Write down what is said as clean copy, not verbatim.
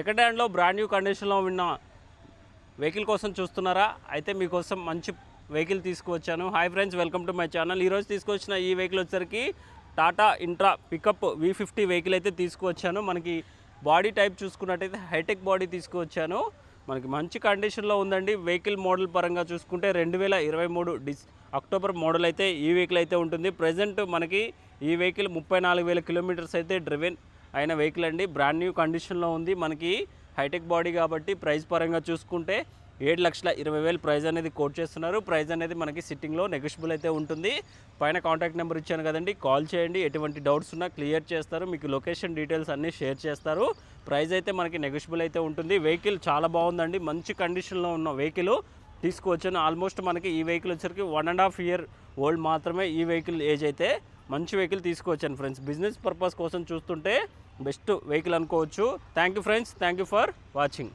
Second హ్యాండ్లో brand new కండిషన్లో ఉన్న వెహికల్ కోసం చూస్తున్నారా? అయితే మీకోసం మంచి వెహికల్ తీసుకువచ్చాను. Hi friends, welcome to my channel. ఈరోజు తీసుకొచ్చిన ఈ వెహికల్ వచ్చేసరికి Tata intra pickup V50 vehicle అయితే తీసుకువచ్చాను. మనకి బాడీ టైప్ చూసుకున్నట్టయితే హైటెక్ బాడీ తీసుకువచ్చాను. మనకి మంచి కండిషన్లో ఉందండి. వెహికల్ మోడల్ పరంగా చూసుకుంటే 2023 అక్టోబర్ మోడల్ అయితే ఈ వెహికల్ అయితే ఉంటుంది. ప్రజెంట్ మనకి ఈ వెహికల్ 34,000 కిలోమీటర్స్ అయితే డ్రివెన్ అయిన వెహికల్ అండి. బ్రాండ్ న్యూ కండిషన్లో ఉంది. మనకి హైటెక్ బాడీ కాబట్టి ప్రైస్ పరంగా చూసుకుంటే 7,20,000 ప్రైస్ అనేది కోట్ చేస్తున్నారు. ప్రైస్ అనేది మనకి సిట్టింగ్లో నెగోషియబుల్ అయితే ఉంటుంది. పైన కాంటాక్ట్ నెంబర్ ఇచ్చాను కదండి, కాల్ చేయండి. ఎటువంటి డౌట్స్ ఉన్నా క్లియర్ చేస్తారు. మీకు లొకేషన్ డీటెయిల్స్ అన్నీ షేర్ చేస్తారు. ప్రైస్ అయితే మనకి నెగోషియబుల్ అయితే ఉంటుంది. వెహికల్ చాలా బాగుందండి. మంచి కండిషన్లో ఉన్న వెహికల్ తీసుకువచ్చాను. ఆల్మోస్ట్ మనకి ఈ వెహికల్ వచ్చరికి 1.5 year ఓల్డ్ మాత్రమే ఈ వెహికల్ ఏజ్ అయితే. మంచి వెహికల్ తీసుకువచ్చాను ఫ్రెండ్స్. బిజినెస్ పర్పస్ కోసం చూస్తుంటే బెస్ట్ వెహికల్ అనుకోవచ్చు. Thank you friends, thank you for watching.